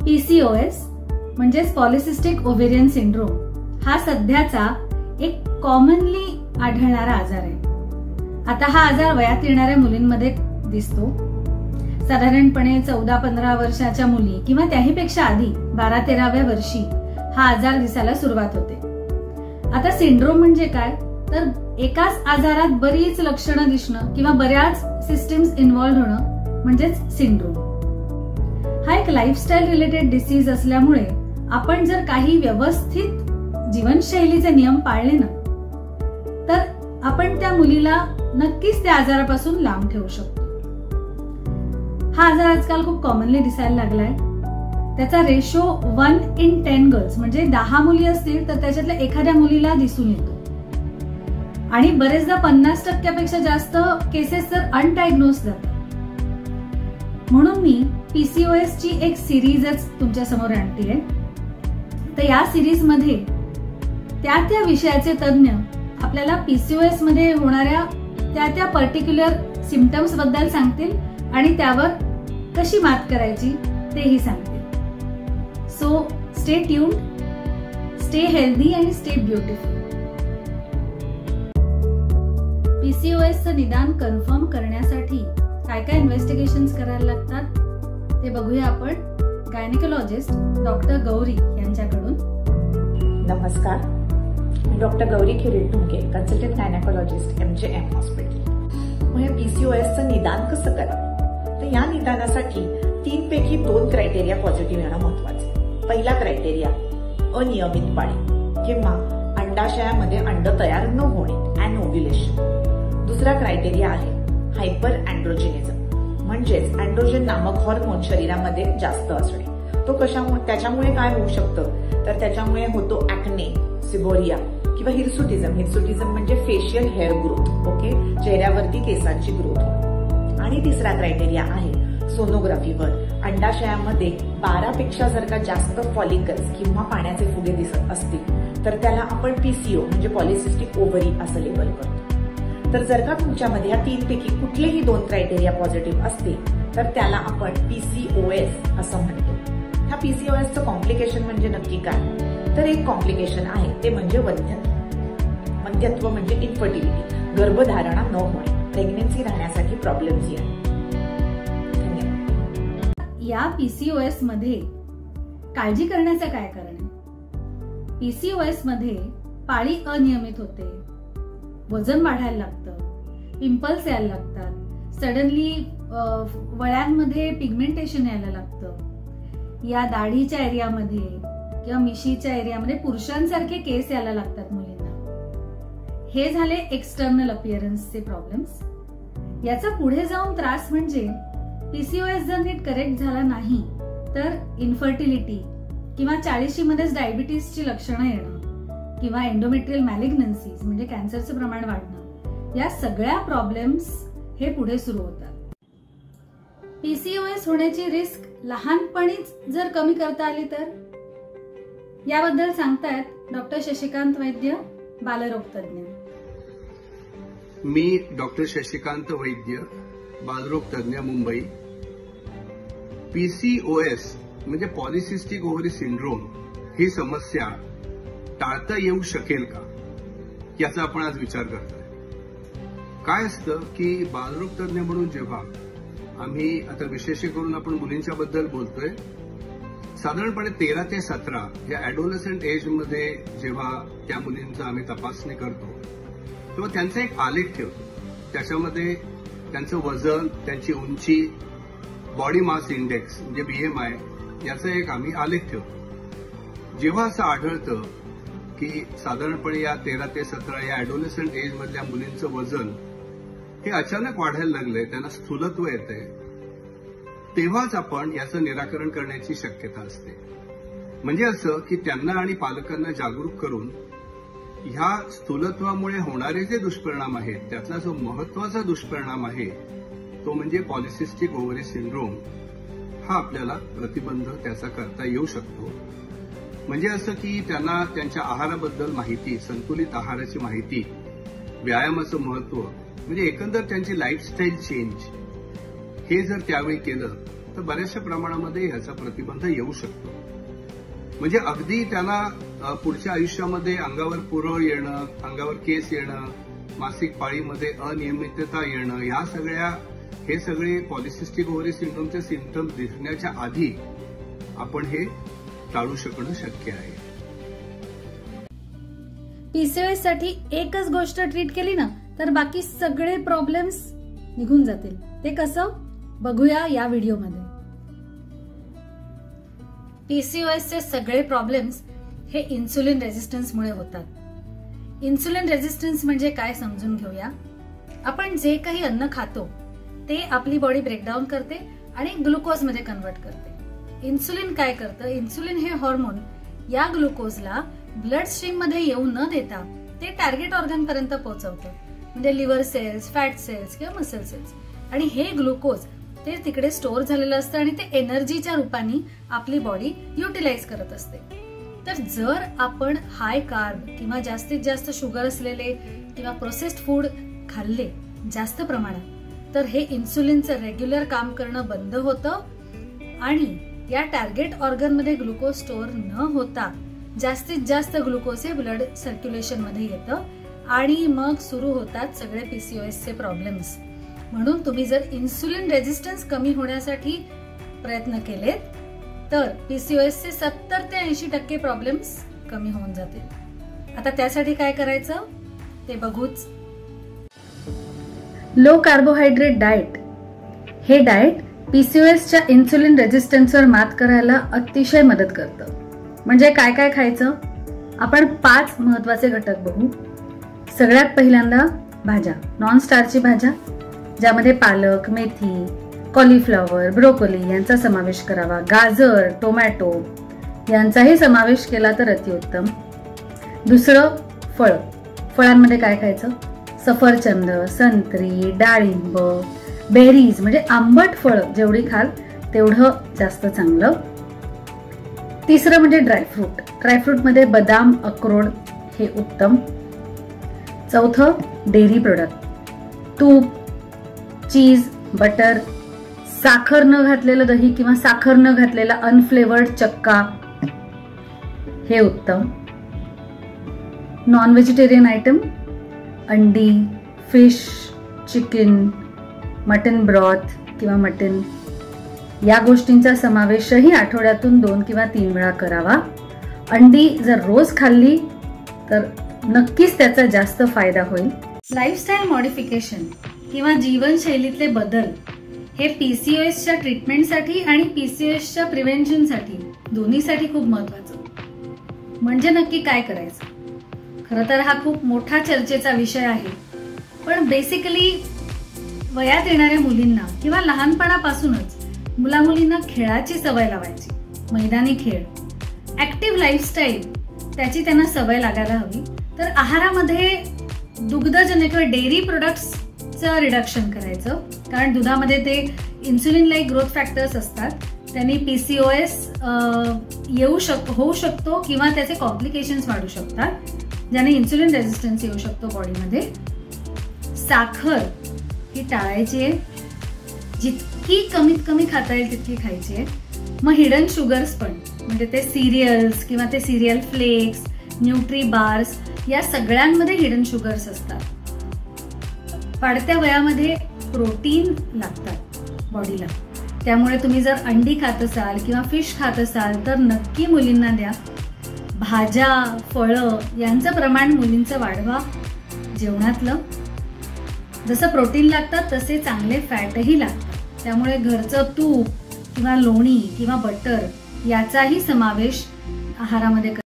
PCOS म्हणजेच polycystic ovarian syndrome हा सध्याचा एक कॉमनली आढळणारा आजार आहे. आता हा आजार वयात येणाऱ्या मुलींमध्ये दिसतो. साधारणपणे 14-15 वर्षाच्या मुली किंवा त्याहीपेक्षा आधी 12-13व्या वर्षी हा आजार दिसायला सुरुवात होते. आता सिंड्रोम म्हणजे काय, तर एकाच आजारात बरीच लक्षणं दिसणं किंवा बऱ्याच सिस्टीम्स इन्व्हॉल्व्ह होणं म्हणजेच सिंड्रोम. हा एक लाईफस्टाईल रिलेटेड डिसीज असल्यामुळे आपण जर काही व्यवस्थित जीवनशैलीचे नियम पाळले ना, तर आपण त्या मुलीला नक्कीच त्या आजारापासून लांब ठेवू शकतो. हा आजार आजकाल खूप कॉमनली दिसायला लागलाय. त्याचा रेशो 1/10 गर्ल्स म्हणजे 10 मुली असतील तर त्याच्यातल्या एखाद्या मुलीला दिसून येतो. आणि बरेचदा 50% जास्त केसेस तर अनडायग्नोज जातात. म्हणून मी पीसीओएस ची एक सिरीजच तुमच्या समोर आणतेय. तर या सिरीज मध्ये त्या विषयाचे तज्ञ आपल्याला पीसीओएस मध्ये होणाऱ्या त्या पर्टिक्युलर सिम्पटम्स बद्दल सांगतील आणि त्यावर कशी मात करायची तेही सांगतील. So stay tuned, stay healthy आणि स्टे ब्युटिफुल. पीसीओएसचं निदान कन्फर्म करण्यासाठी काय काय इन्व्हेस्टिगेशन्स करायला लागतात ते बघूया आपण गायनेकोलॉजिस्ट डॉक्टर गौरी यांच्याकडून. नमस्कार, मी doctor Gauri Kirit Dhunke, consultant gynaecologist MJM hospital. मग पीसीओएसचं निदान कसं करावं, तर या निदानासाठी 3 पैकी 2 क्रायटेरिया पॉझिटिव्ह येणं महत्वाचं. पहिला क्रायटेरिया अनियमित पाळी किंवा अंडाशयामध्ये अंड तयार न होणे, अनओव्युलेशन. दुसरा क्रायटेरिया आहे हायपर अँड्रोजेनिझम म्हणजेच अँड्रोजन नामक हॉर्मोन शरीरामध्ये जास्त असणे. तो कशामुळे, त्याच्यामुळे काय होऊ शकतं, तर त्याच्यामुळे होतो ऍक्ने, सिबोरिया किंवा हिरसुटिझम. हिरसुटिझम म्हणजे फेशियल हेअर ग्रोथ, ओके, चेहऱ्यावरती केसांची ग्रोथ. आणि तिसरा क्रायटेरिया आहे सोनोग्राफीवर अंडाशयामध्ये 12 पेक्षा जर का जास्त फॉलिकल्स किंवा पाण्याचे फुगे दिसत असतील तर त्याला आपण पीसीओ म्हणजे पॉलिसिस्टिक ओव्हरी असं लेबल करतो. तर जर का तुमच्यामध्ये या 3 पैकी कुठलेही 2 क्रायटेरिया पॉझिटिव्ह असतील तर त्याला आपण पीसीओएस असं म्हणतो. ह्या पीसीओएसचं कॉम्प्लिकेशन म्हणजे नक्की काय, तर एक कॉम्प्लिकेशन आहे ते म्हणजे वंध्यत्व म्हणजे इन्फर्टिलिटी, गर्भधारणा न होणे, प्रेग्नेन्सी राहण्यासाठी प्रॉब्लेम्स येणे. या पीसीओएस मध्ये काळजी करण्याचं काय कारण आहे. पीसीओएस मध्ये पाळी अनियमित होते, वजन वाढायला लागतं, पिंपल्स यायला लागतात, सडनली वळ्यांमध्ये पिगमेंटेशन यायला लागतं. या दाढीच्या एरियामध्ये किंवा मिशीच्या एरियामध्ये पुरुषांसारखे केस यायला लागतात मुलींना. हे झाले एक्सटर्नल अपिअरन्सचे प्रॉब्लेम्स. याचा पुढे जाऊन त्रास म्हणजे पीसीओएस जर नीट करेक्ट झाला नाही तर इन्फर्टिलिटी किंवा 40शी मध्येच डायबिटीसची लक्षणं येणं किंवा एंडोमेट्रियल मॅलिग्नन्सीज म्हणजे कॅन्सरचं प्रमाण वाढणं, या सगळ्या प्रॉब्लेम्स हे पुढे सुरू होतात. पीसीओएस होण्याची रिस्क लहानपणीच जर कमी करता आली तर, याबद्दल सांगतायत डॉक्टर शशिकांत वैद्य, बालरोग तज्ञ. मी डॉक्टर शशिकांत वैद्य, बालरोग तज्ञ, मुंबई. पीसीओएस म्हणजे पॉलिसिस्टिक ओव्हरी सिंड्रोम ही समस्या टाळता येऊ शकेल का, याचा आपण आज विचार करतोय. काय असतं की बालरोग तज्ञ म्हणून जेव्हा आम्ही आता विशेष करून आपण मुलींच्या बद्दल बोलतोय, साधारणपणे 13 ते 17 या ऍडोलसंट एज मध्ये जेव्हा त्या मुलींचा आम्ही तपासणी करतो तेव्हा त्यांचा एक आलेख ठेवतो. त्याच्यामध्ये त्यांचं वजन, त्यांची उंची, बॉडी मास इंडेक्स म्हणजे BMI याचा एक आम्ही आलेख ठेवतो. जेव्हा असं आढळतं की साधारणपणे या 13 ते 17 या ऍडोलसंट एज मधल्या मुलींचं वजन हे अचानक वाढायला लागलंय, त्यांना स्थूलत्व येतंय, तेव्हाच आपण याचं निराकरण करण्याची शक्यता असते. म्हणजे असं की त्यांना आणि पालकांना जागरूक करून ह्या स्थूलत्वामुळे होणारे जे दुष्परिणाम आहेत त्यातला जो महत्वाचा दुष्परिणाम आहे तो म्हणजे पॉलिसिस्टिक ओव्हरी सिंड्रोम, हा आपल्याला प्रतिबंध त्याचा करता येऊ शकतो. म्हणजे असं की त्यांना त्यांच्या आहाराबद्दल माहिती, संतुलित आहाराची माहिती, व्यायामाचं महत्व, म्हणजे एकंदर त्यांची लाईफस्टाईल चेंज हे जर त्यावेळी केलं तर बऱ्याचशा प्रमाणामध्ये ह्याचा प्रतिबंध येऊ शकतो. म्हणजे अगदी त्यांना पुढच्या आयुष्यामध्ये अंगावर पुरळ येणं, अंगावर केस येणं, मासिक पाळीमध्ये अनियमितता येणं, हे सगळे पॉलिसिस्टिक ओव्हरी सिंड्रोमचे सिम्पटम्स दिसण्याच्या आधी आपण हे टाळू शकणं शक्य आहे. पीसीओएस साठी एकच गोष्ट ट्रीट केली ना तर बाकी सगळे प्रॉब्लेम्स निघून जातील. ते कसं बघूया या व्हिडिओमध्ये. पीसीओएसचे सगळे प्रॉब्लेम्स हे इन्सुलिन रेझिस्टन्समुळे होतात. इन्सुलिन रेझिस्टन्स म्हणजे काय समजून घेऊया. आपण जे काही अन्न खातो ते आपली बॉडी ब्रेकडाऊन करते आणि ग्लुकोज मध्ये कन्वर्ट करते. इन्सुलिन काय करतं, इन्सुलिन हे हॉर्मोन या ग्लुकोजला ब्लड स्ट्रीम मध्ये येऊ न देता ते टार्गेट ऑर्गन पर्यंत पोहोचवतं, म्हणजे लिव्हर सेल्स, फॅट सेल्स किंवा मसल सेल्स. आणि हे ग्लुकोज ते तिकडे स्टोअर झालेलं असतं आणि ते एनर्जीच्या रूपाने आपली बॉडी युटिलाइज करत असते. तर जर आपण हाय कार्ब किंवा जास्तीत जास्त शुगर असलेले किंवा प्रोसेस्ड फूड खाल्ले जास्त प्रमाणात तर हे इन्सुलिनचं रेग्युलर काम करणं बंद होतं आणि या टार्गेट ऑर्गन मध्ये ग्लुकोज स्टोअर न होता जास्तीत जास्त ग्लुकोज हे ब्लड सर्क्युलेशन मध्ये येतं आणि मग सुरू होतात सगळे पीसीओएसचे प्रॉब्लेम्स. म्हणून तुम्ही जर इन्सुलिन रेझिस्टन्स कमी होण्यासाठी प्रयत्न केलेत तर पीसीओएसचे 70 ते 80% प्रॉब्लेम्स कमी होऊन जातील. आता त्यासाठी काय करायचं ते बघूच. लो कार्बोहायड्रेट डाएट हे डाएट पीसीओएसच्या इन्सुलिन रेझिस्टन्सवर मात करायला अतिशय मदत करतं. म्हणजे काय काय खायचं, आपण 5 महत्वाचे घटक बघू. सगळ्यात पहिल्यांदा भाज्या, नॉन स्टार्ची भाज्या ज्यामध्ये पालक, मेथी, कॉलीफ्लॉवर, ब्रोकोली यांचा समावेश करावा. गाजर, टोमॅटो यांचाही समावेश केला तर अतिउत्तम. दुसरं फळ, फळांमध्ये काय खायचं, सफरचंद, संत्री, डाळिंब, बेरीज म्हणजे आंबट फळ जेवढी खाल तेवढं जास्त चांगलं. तिसरं म्हणजे ड्रायफ्रूट, ड्रायफ्रूटमध्ये बदाम, अक्रोड हे उत्तम. चौथं डेअरी प्रोडक्ट, तूप, चीज, बटर, साखर न घातलेलं दही किंवा साखर न घातलेला अनफ्लेवर्ड चक्का हे उत्तम. नॉन व्हेजिटेरियन आयटम, अंडी, फिश, चिकन, मटन ब्रॉथ किंवा मटन या गोष्टींचा समावेशही आठवड्यातून 2 किंवा 3 वेळा करावा. अंडी जर रोज खाल्ली तर नक्कीच त्याचा जास्त फायदा होईल. लाईफस्टाईल मॉडिफिकेशन किंवा जीवनशैलीतले बदल हे पीसीओएसच्या ट्रीटमेंटसाठी आणि पीसीओएसच्या प्रिव्हेंशनसाठी दोन्हीसाठी खूप महत्वाचं. म्हणजे नक्की काय करायचं, खरं तर हा खूप मोठा चर्चेचा विषय आहे. पण बेसिकली वयात येणाऱ्या मुलींना किंवा लहानपणापासूनच मुलामुलींना खेळाची सवय लावायची. मैदानी खेळ, ऍक्टिव्ह लाईफस्टाईल त्याची त्यांना सवय लागायला हवी. तर आहारामध्ये दुग्धजन्य किंवा डेअरी प्रोडक्ट्सचं रिडक्शन करायचं, कारण दुधामध्ये ते इन्सुलिन लाईक ग्रोथ फॅक्टर्स असतात. त्यांनी पीसीओएस होऊ शकतो किंवा त्याचे कॉम्प्लिकेशन्स वाढू शकतात, ज्याने इन्सुलिन रेझिस्टन्स येऊ शकतो बॉडीमध्ये. साखर ही टाळायची आहे, जितकी कमीत कमी खाता येईल तितकी खायची आहे. मग हिडन शुगर्स पण, म्हणजे ते सिरियल्स किंवा ते सिरियल फ्लेक्स, न्यूट्री बार्स या सगळ्यांमध्ये हिडन शुगर्स असतात. वाढत्या वयामध्ये प्रोटीन लागतात बॉडीला, त्यामुळे तुम्ही जर अंडी खात असाल किंवा फिश खात असाल तर नक्की मुलींना द्या. भाज्या, फळं यांचं प्रमाण मुलींचं वाढवा जेवणातलं. जसं प्रोटीन लागतात तसे चांगले फॅटही लागतात, त्यामुळे घरचं तूप किंवा लोणी किंवा बटर याचाही समावेश आहारामध्ये